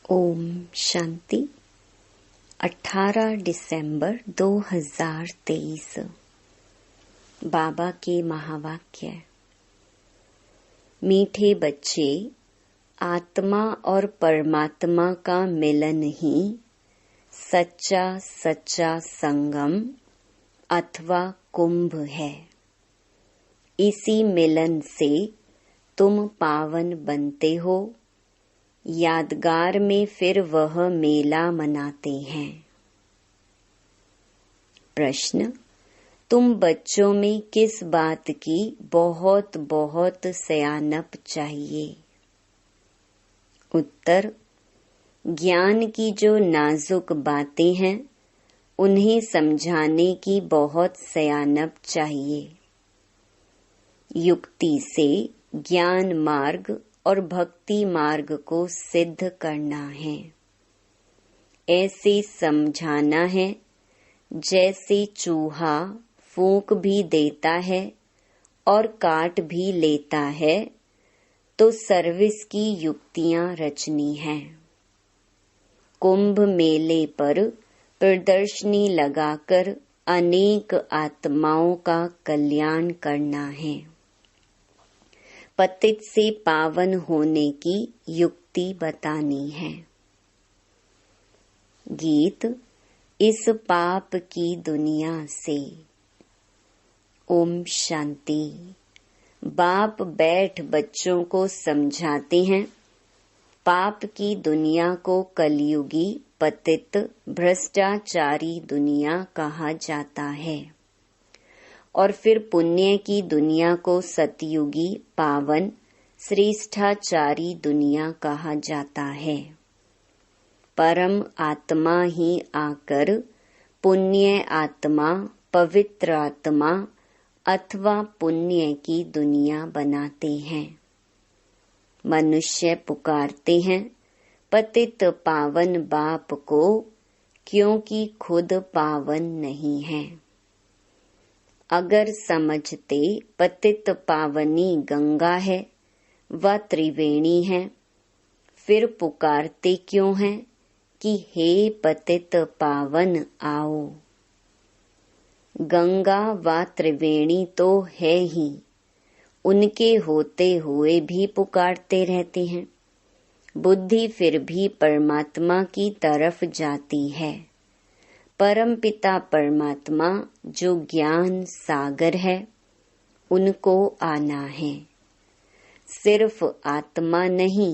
ओम शांति। 18 दिसंबर 2023। बाबा के महावाक्य। मीठे बच्चे, आत्मा और परमात्मा का मिलन ही सच्चा संगम अथवा कुंभ है। इसी मिलन से तुम पावन बनते हो। यादगार में फिर वह मेला मनाते हैं। प्रश्न: तुम बच्चों में किस बात की बहुत बहुत सयानप चाहिए? उत्तर: ज्ञान की जो नाजुक बातें हैं उन्हें समझाने की बहुत सयानप चाहिए। युक्ति से ज्ञान मार्ग और भक्ति मार्ग को सिद्ध करना है। ऐसे समझाना है जैसे चूहा फूंक भी देता है और काट भी लेता है, तो सर्विस की युक्तियां रचनी हैं। कुंभ मेले पर प्रदर्शनी लगाकर अनेक आत्माओं का कल्याण करना है। पतित से पावन होने की युक्ति बतानी है। गीत: इस पाप की दुनिया से। ओम शांति। बाप बैठ बच्चों को समझाते हैं। पाप की दुनिया को कलयुगी पतित भ्रष्टाचारी दुनिया कहा जाता है और फिर पुण्य की दुनिया को सतयुगी पावन श्रेष्ठाचारी दुनिया कहा जाता है। परम आत्मा ही आकर पुण्य आत्मा, पवित्र आत्मा अथवा पुण्य की दुनिया बनाते हैं। मनुष्य पुकारते हैं पतित पावन बाप को, क्योंकि खुद पावन नहीं है। अगर समझते पतित पावनी गंगा है व त्रिवेणी है, फिर पुकारते क्यों हैं कि हे पतित पावन आओ। गंगा व त्रिवेणी तो है ही, उनके होते हुए भी पुकारते रहते हैं। बुद्धि फिर भी परमात्मा की तरफ जाती है। परमपिता परमात्मा जो ज्ञान सागर है, उनको आना है। सिर्फ आत्मा नहीं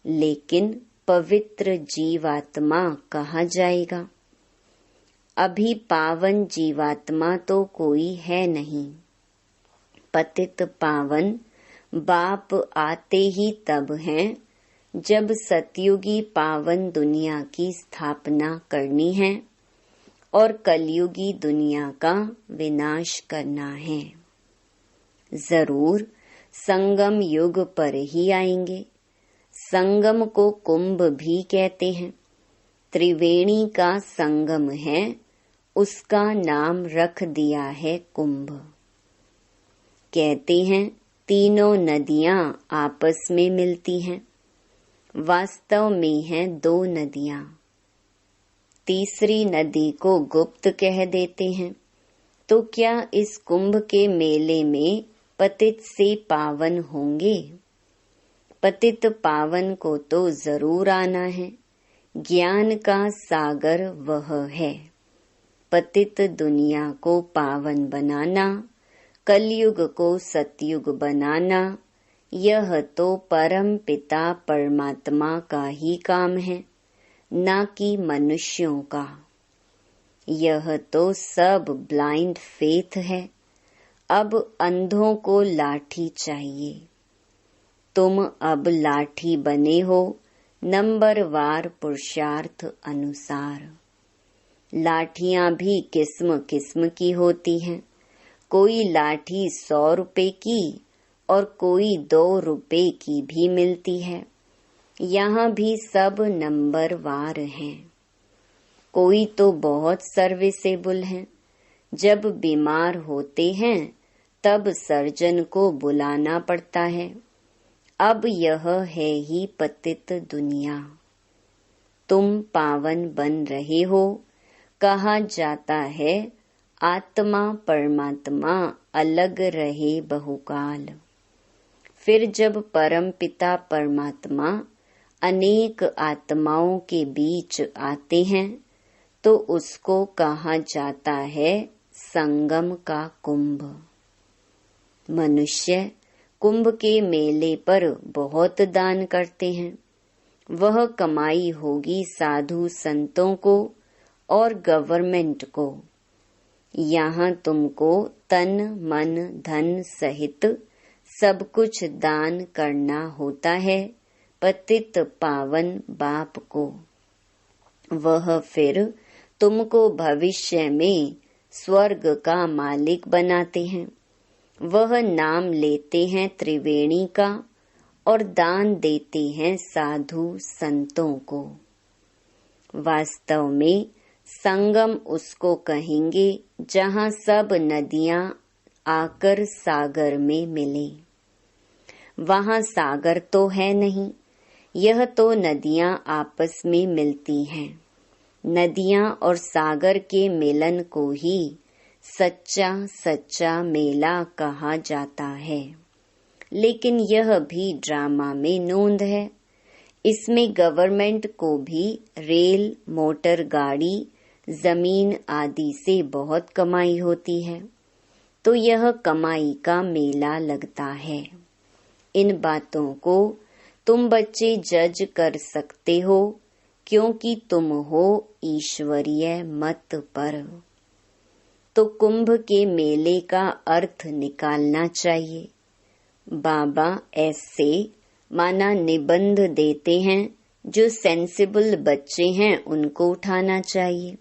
लेकिन पवित्र जीवात्मा कहा जाएगा। अभी पावन जीवात्मा तो कोई है नहीं। पतित पावन बाप आते ही तब हैं जब सतयुगी पावन दुनिया की स्थापना करनी है और कलयुगी दुनिया का विनाश करना है। जरूर संगम युग पर ही आएंगे। संगम को कुंभ भी कहते हैं। त्रिवेणी का संगम है, उसका नाम रख दिया है कुंभ। कहते हैं तीनों नदियां आपस में मिलती हैं। वास्तव में हैं दो नदियां। तीसरी नदी को गुप्त कह देते हैं। तो क्या इस कुंभ के मेले में पतित से पावन होंगे? पतित पावन को तो जरूर आना है। ज्ञान का सागर वह है। पतित दुनिया को पावन बनाना, कलयुग को सतयुग बनाना, यह तो परम पिता परमात्मा का ही काम है, ना कि मनुष्यों का। यह तो सब ब्लाइंड फेथ है। अब अंधों को लाठी चाहिए। तुम अब लाठी बने हो नंबरवार पुरुषार्थ अनुसार। लाठियां भी किस्म किस्म की होती हैं। कोई लाठी 100 रुपए की और कोई 2 रुपए की भी मिलती है। यहाँ भी सब नंबरवार हैं। कोई तो बहुत सर्विसेबल हैं। जब बीमार होते हैं तब सर्जन को बुलाना पड़ता है। अब यह है ही पतित दुनिया। तुम पावन बन रहे हो। कहा जाता है आत्मा परमात्मा अलग रहे बहुकाल। फिर जब परम पिता परमात्मा अनेक आत्माओं के बीच आते हैं तो उसको कहा जाता है संगम का कुंभ। मनुष्य कुंभ के मेले पर बहुत दान करते हैं। वह कमाई होगी साधु संतों को और गवर्नमेंट को। यहाँ तुमको तन मन धन सहित सब कुछ दान करना होता है पतित पावन बाप को। वह फिर तुमको भविष्य में स्वर्ग का मालिक बनाते हैं। वह नाम लेते हैं त्रिवेणी का और दान देते हैं साधु संतों को। वास्तव में संगम उसको कहेंगे जहाँ सब नदियाँ आकर सागर में मिले। वहाँ सागर तो है नहीं, यह तो नदियाँ आपस में मिलती हैं। नदियाँ और सागर के मिलन को ही सच्चा सच्चा मेला कहा जाता है। लेकिन यह भी ड्रामा में नोंद है। इसमें गवर्नमेंट को भी रेल मोटर गाड़ी जमीन आदि से बहुत कमाई होती है, तो यह कमाई का मेला लगता है। इन बातों को तुम बच्चे जज कर सकते हो क्योंकि तुम हो ईश्वरीय मत पर। तो कुंभ के मेले का अर्थ निकालना चाहिए। बाबा ऐसे माना निबंध देते हैं, जो सेंसिबल बच्चे हैं उनको उठाना चाहिए।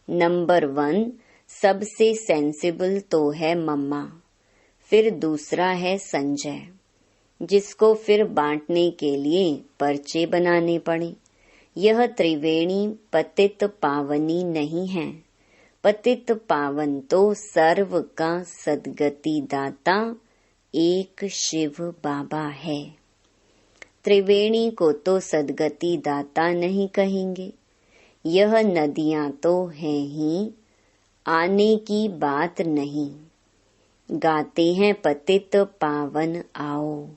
नंबर 1 सबसे सेंसिबल तो है मम्मा, फिर दूसरा है संजय, जिसको फिर बांटने के लिए पर्चे बनाने पड़े। यह त्रिवेणी पतित पावनी नहीं है। पतित पावन तो सर्व का सद्गति दाता एक शिव बाबा है। त्रिवेणी को तो सद्गति दाता नहीं कहेंगे। यह नदियाँ तो हैं ही, आने की बात नहीं। गाते हैं पतित पावन आओ,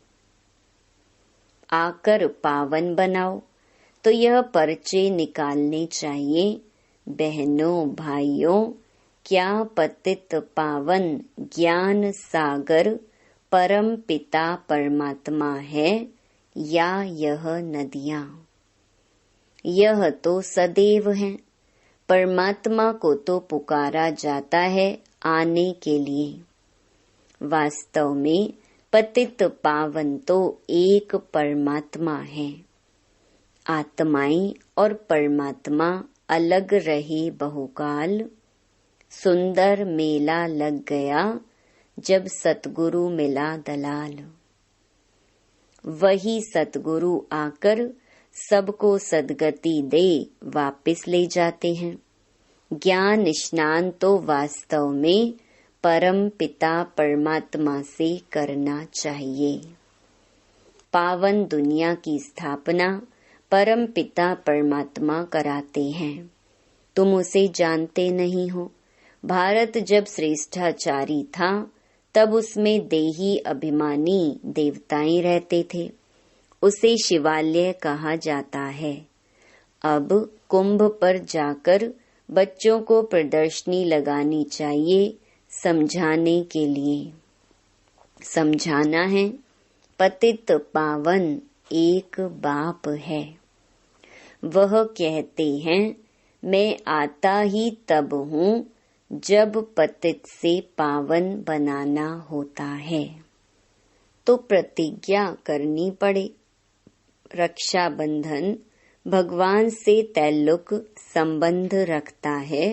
आकर पावन बनाओ। तो यह पर्चे निकालने चाहिए। बहनों भाइयों, क्या पतित पावन ज्ञान सागर परम पिता परमात्मा है या यह नदियाँ? यह तो सदैव है। परमात्मा को तो पुकारा जाता है आने के लिए। वास्तव में पतित पावन तो एक परमात्मा है। आत्माएं और परमात्मा अलग रहे बहुकाल। सुंदर मेला लग गया जब सतगुरु मिला दलाल। वही सतगुरु आकर सबको सद्गति दे वापस ले जाते हैं। ज्ञान स्नान तो वास्तव में परम पिता परमात्मा से करना चाहिए। पावन दुनिया की स्थापना परम पिता परमात्मा कराते हैं। तुम उसे जानते नहीं हो। भारत जब श्रेष्ठाचारी था तब उसमें देही अभिमानी देवताएं रहते थे। उसे शिवालय कहा जाता है। अब कुंभ पर जाकर बच्चों को प्रदर्शनी लगानी चाहिए समझाने के लिए। समझाना है पतित पावन एक बाप है। वह कहते हैं मैं आता ही तब हूँ जब पतित से पावन बनाना होता है। तो प्रतिज्ञा करनी पड़े। रक्षाबंधन भगवान से तल्लुक संबंध रखता है,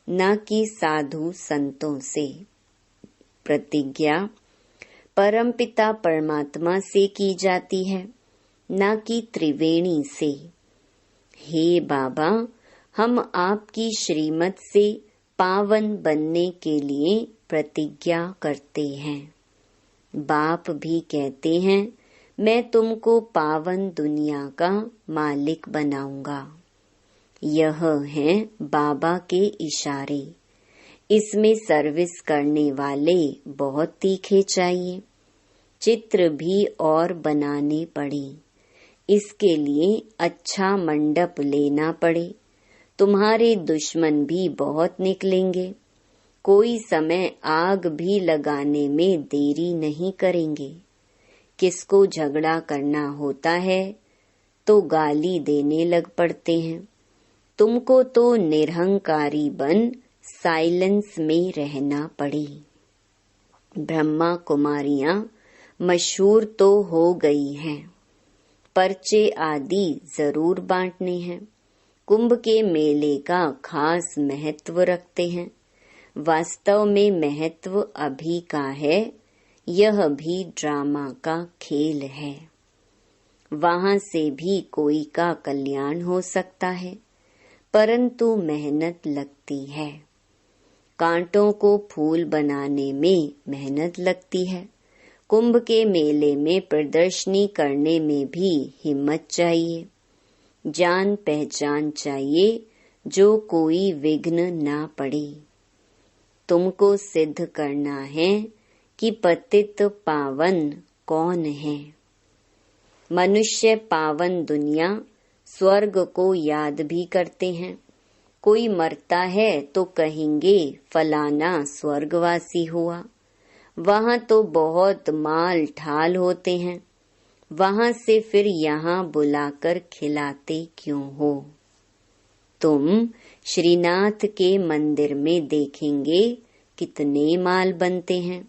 न कि साधु संतों से। प्रतिज्ञा परमपिता परमात्मा से की जाती है, न कि त्रिवेणी से। हे बाबा, हम आपकी श्रीमत से पावन बनने के लिए प्रतिज्ञा करते हैं। बाप भी कहते हैं मैं तुमको पावन दुनिया का मालिक बनाऊंगा। यह हैं बाबा के इशारे। इसमें सर्विस करने वाले बहुत तीखे चाहिए। चित्र भी और बनाने पड़े। इसके लिए अच्छा मंडप लेना पड़े। तुम्हारे दुश्मन भी बहुत निकलेंगे। कोई समय आग भी लगाने में देरी नहीं करेंगे। किसको झगड़ा करना होता है तो गाली देने लग पड़ते हैं। तुमको तो निरहंकारी बन साइलेंस में रहना पड़े। ब्रह्मा कुमारियां मशहूर तो हो गई हैं। पर्चे आदि जरूर बांटने हैं। कुंभ के मेले का खास महत्व रखते हैं। वास्तव में महत्व अभी का है। यह भी ड्रामा का खेल है। वहां से भी कोई का कल्याण हो सकता है, परंतु मेहनत लगती है। कांटों को फूल बनाने में मेहनत लगती है। कुंभ के मेले में प्रदर्शनी करने में भी हिम्मत चाहिए। जान पहचान चाहिए जो कोई विघ्न ना पड़े। तुमको सिद्ध करना है कि पतित पावन कौन है। मनुष्य पावन दुनिया स्वर्ग को याद भी करते हैं। कोई मरता है तो कहेंगे फलाना स्वर्गवासी हुआ। वहां तो बहुत माल ठाल होते हैं। वहां से फिर यहाँ बुलाकर खिलाते क्यों हो। तुम श्रीनाथ के मंदिर में देखेंगे कितने माल बनते हैं।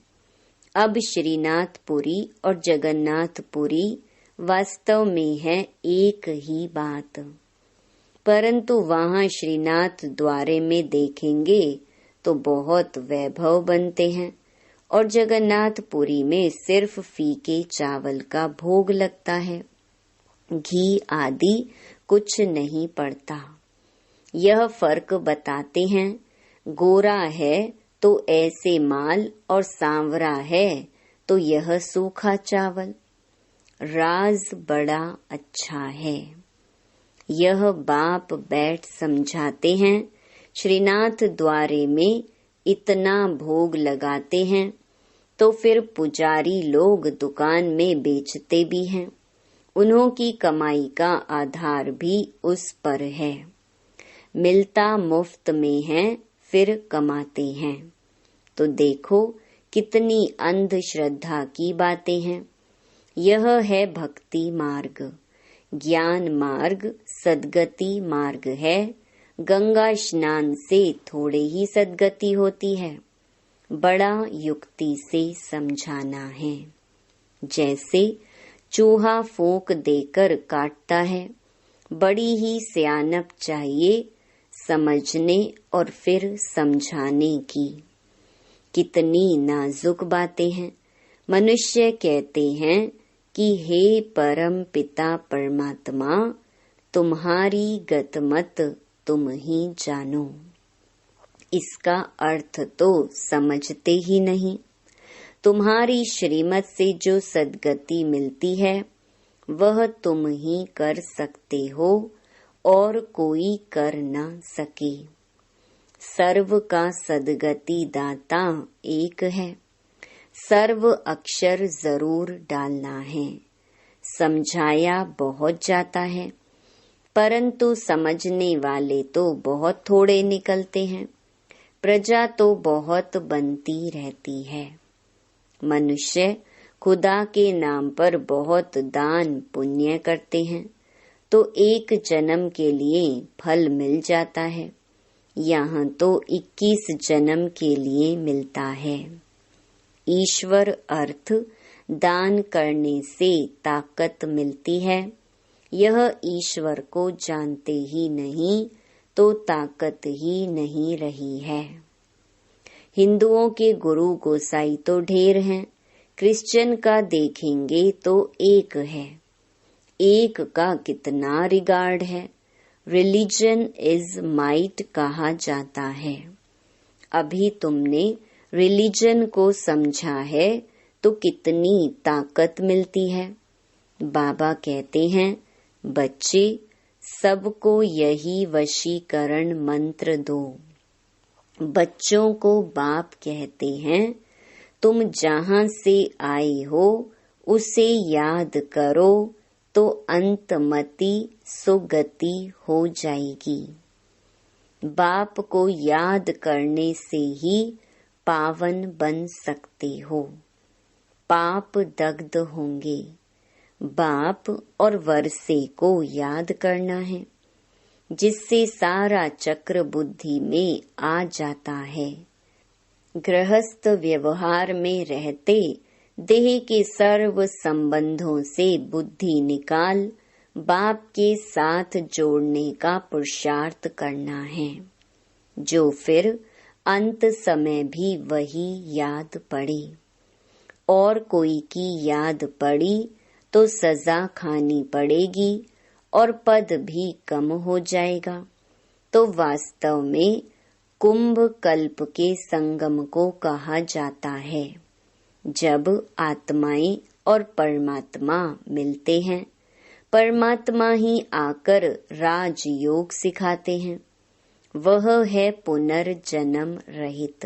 अब श्रीनाथपुरी और जगन्नाथपुरी वास्तव में है एक ही बात, परंतु वहां श्रीनाथ द्वारे में देखेंगे तो बहुत वैभव बनते हैं और जगन्नाथपुरी में सिर्फ फीके चावल का भोग लगता है। घी आदि कुछ नहीं पड़ता। यह फर्क बताते हैं। गोरा है तो ऐसे माल और सांवरा है तो यह सूखा चावल। राज बड़ा अच्छा है। यह बाप बैठ समझाते हैं। श्रीनाथ द्वारे में इतना भोग लगाते हैं तो फिर पुजारी लोग दुकान में बेचते भी हैं। उन्हों की कमाई का आधार भी उस पर है। मिलता मुफ्त में है फिर कमाते हैं। तो देखो कितनी अंधश्रद्धा की बातें हैं। यह है भक्ति मार्ग। ज्ञान मार्ग सद्गति मार्ग है। गंगा स्नान से थोड़े ही सद्गति होती है। बड़ा युक्ति से समझाना है। जैसे चूहा फूंक देकर काटता है। बड़ी ही सियानप चाहिए समझने और फिर समझाने की। कितनी नाजुक बातें हैं। मनुष्य कहते हैं कि हे परम पिता परमात्मा, तुम्हारी गतमत तुम ही जानो। इसका अर्थ तो समझते ही नहीं। तुम्हारी श्रीमत से जो सद्गति मिलती है वह तुम ही कर सकते हो और कोई कर न सके। सर्व का सद्गति दाता एक है। सर्व अक्षर जरूर डालना है। समझाया बहुत जाता है, परंतु समझने वाले तो बहुत थोड़े निकलते हैं। प्रजा तो बहुत बनती रहती है। मनुष्य खुदा के नाम पर बहुत दान पुण्य करते हैं तो एक जन्म के लिए फल मिल जाता है। यहाँ तो 21 जन्म के लिए मिलता है। ईश्वर अर्थ दान करने से ताकत मिलती है। यह ईश्वर को जानते ही नहीं तो ताकत ही नहीं रही है। हिंदुओं के गुरु गोसाई तो ढेर हैं। क्रिश्चियन का देखेंगे तो एक है। एक का कितना रिगार्ड है। रिलीजन इज माइट कहा जाता है। अभी तुमने रिलीजन को समझा है तो कितनी ताकत मिलती है। बाबा कहते हैं, बच्चे सबको यही वशीकरण मंत्र दो। बच्चों को बाप कहते हैं, तुम जहाँ से आए हो उसे याद करो तो अंतमति सुगति हो जाएगी। बाप को याद करने से ही पावन बन सकते हो, पाप दग्ध होंगे। बाप और वर्षे को याद करना है, जिससे सारा चक्र बुद्धि में आ जाता है। गृहस्थ व्यवहार में रहते देह के सर्व संबंधों से बुद्धि निकाल बाप के साथ जोड़ने का पुरुषार्थ करना है, जो फिर अंत समय भी वही याद पड़े। और कोई की याद पड़ी तो सजा खानी पड़ेगी और पद भी कम हो जाएगा। तो वास्तव में कुंभ कल्प के संगम को कहा जाता है, जब आत्माएं और परमात्मा मिलते हैं। परमात्मा ही आकर राजयोग सिखाते हैं, वह है पुनर्जन्म रहित।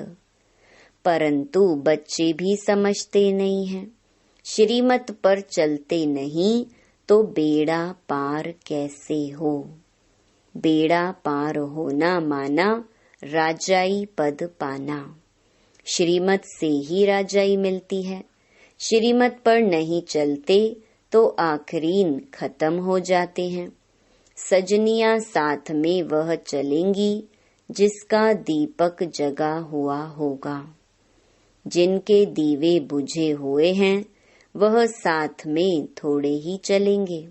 परंतु बच्चे भी समझते नहीं हैं। श्रीमत पर चलते नहीं तो बेड़ा पार कैसे हो। बेड़ा पार होना माना राजाई पद पाना। श्रीमत से ही राजाई मिलती है। श्रीमत पर नहीं चलते तो आखरीन खत्म हो जाते हैं। सजनियां साथ में वह चलेंगी जिसका दीपक जगा हुआ होगा। जिनके दीवे बुझे हुए हैं वह साथ में थोड़े ही चलेंगे।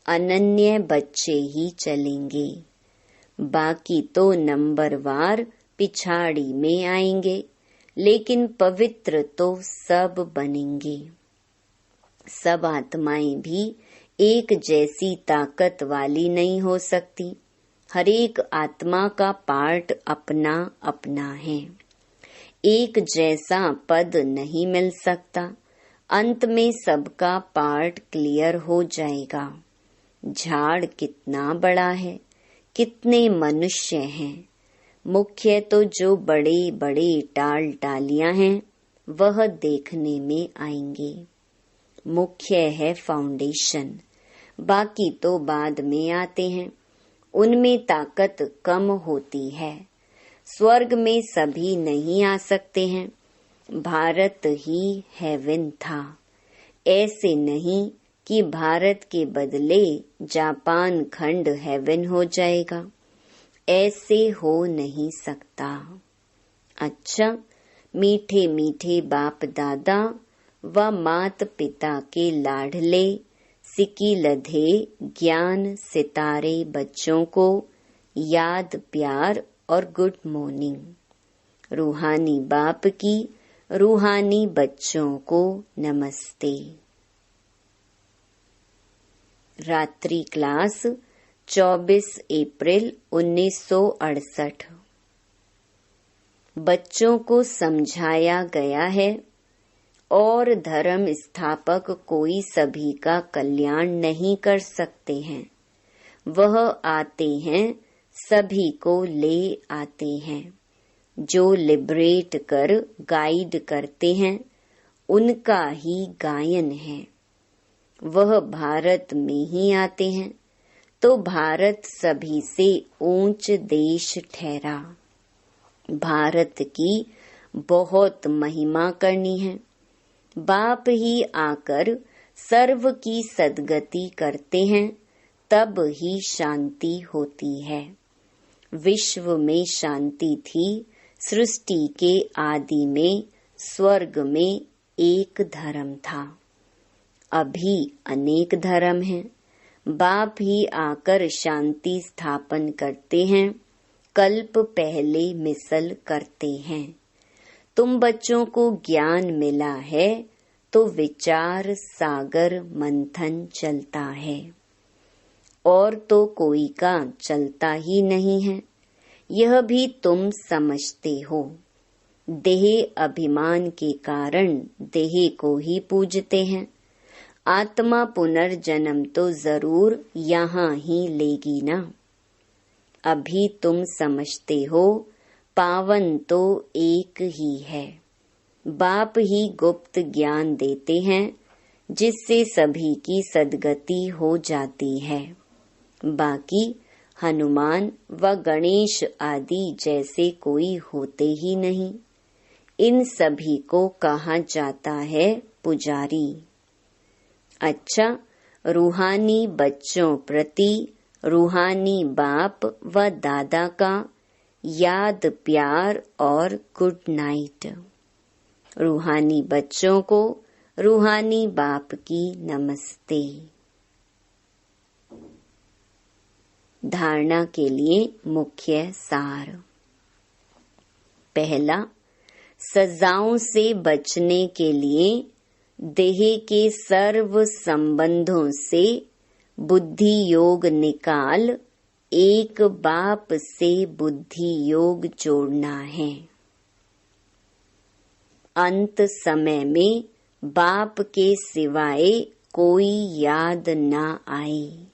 अनन्य बच्चे ही चलेंगे, बाकी तो नंबरवार पिछाड़ी में आएंगे, लेकिन पवित्र तो सब बनेंगे। सब आत्माएं भी एक जैसी ताकत वाली नहीं हो सकती। हर एक आत्मा का पार्ट अपना अपना है। एक जैसा पद नहीं मिल सकता। अंत में सबका पार्ट क्लियर हो जाएगा। झाड़ कितना बड़ा है, कितने मनुष्य हैं। मुख्य तो जो बड़े बड़े टाल टालियां हैं वह देखने में आएंगे। मुख्य है फाउंडेशन, बाकी तो बाद में आते हैं। उनमें ताकत कम होती है। स्वर्ग में सभी नहीं आ सकते हैं। भारत ही हेवन था। ऐसे नहीं कि भारत के बदले जापान खंड हेवन हो जाएगा। ऐसे हो नहीं सकता। अच्छा, मीठे मीठे बाप दादा व मात पिता के लाडले सिकी लधे ज्ञान सितारे बच्चों को याद प्यार और गुड मॉर्निंग। रूहानी बाप की रूहानी बच्चों को नमस्ते। रात्रि क्लास 24 अप्रैल 1968। बच्चों को समझाया गया है और धर्म स्थापक कोई सभी का कल्याण नहीं कर सकते हैं। वह आते हैं, सभी को ले आते हैं। जो लिबरेट कर गाइड करते हैं उनका ही गायन है। वह भारत में ही आते हैं, तो भारत सभी से ऊंच देश ठहरा। भारत की बहुत महिमा करनी है। बाप ही आकर सर्व की सद्गति करते हैं, तब ही शांति होती है। विश्व में शांति थी सृष्टि के आदि में। स्वर्ग में एक धर्म था, अभी अनेक धर्म हैं। बाप ही आकर शांति स्थापन करते हैं, कल्प पहले मिसल करते हैं। तुम बच्चों को ज्ञान मिला है तो विचार सागर मंथन चलता है, और तो कोई का चलता ही नहीं है। यह भी तुम समझते हो। देह अभिमान के कारण देह को ही पूजते हैं। आत्मा पुनर्जन्म तो जरूर यहाँ ही लेगी ना। अभी तुम समझते हो पावन तो एक ही है। बाप ही गुप्त ज्ञान देते हैं जिससे सभी की सद्गति हो जाती है। बाकी हनुमान व गणेश आदि जैसे कोई होते ही नहीं। इन सभी को कहा जाता है पुजारी। अच्छा, रूहानी बच्चों प्रति रूहानी बाप व दादा का याद प्यार और गुड नाइट। रूहानी बच्चों को रूहानी बाप की नमस्ते। धारणा के लिए मुख्य सार। पहला, सजाओं से बचने के लिए देह के सर्व संबंधों से बुद्धि योग निकाल एक बाप से बुद्धि योग जोड़ना है। अंत समय में बाप के सिवाय कोई याद ना आए।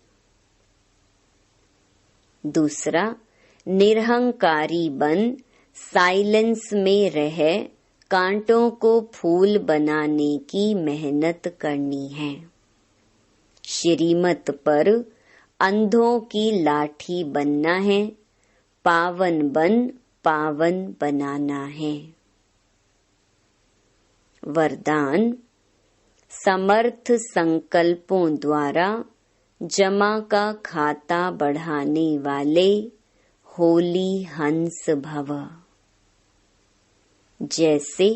दूसरा, निरहंकारी बन साइलेंस में रह कांटों को फूल बनाने की मेहनत करनी है। श्रीमत पर अंधों की लाठी बनना है। पावन बन पावन बनाना है। वरदान, समर्थ संकल्पों द्वारा जमा का खाता बढ़ाने वाले होली हंस भव। जैसे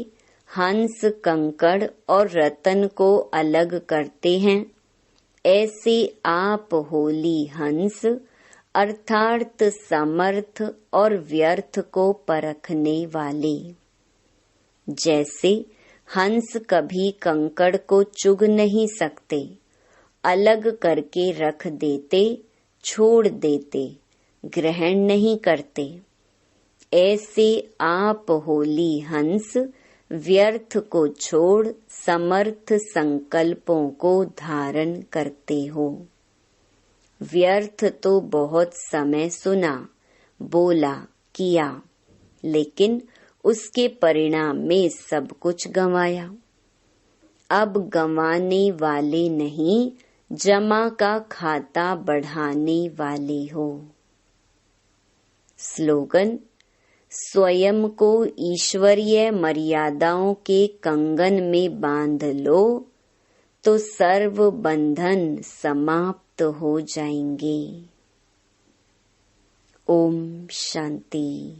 हंस कंकड़ और रतन को अलग करते हैं, ऐसे आप होली हंस अर्थात समर्थ और व्यर्थ को परखने वाले। जैसे हंस कभी कंकड़ को चुग नहीं सकते, अलग करके रख देते, छोड़ देते, ग्रहण नहीं करते, ऐसे आप होली हंस व्यर्थ को छोड़ समर्थ संकल्पों को धारण करते हो। व्यर्थ तो बहुत समय सुना, बोला, किया, लेकिन उसके परिणाम में सब कुछ गंवाया। अब गंवाने वाले नहीं, जमा का खाता बढ़ाने वाले हो। स्लोगन, स्वयं को ईश्वरीय मर्यादाओं के कंगन में बांध लो तो सर्व बंधन समाप्त हो जाएंगे। ओम शांति।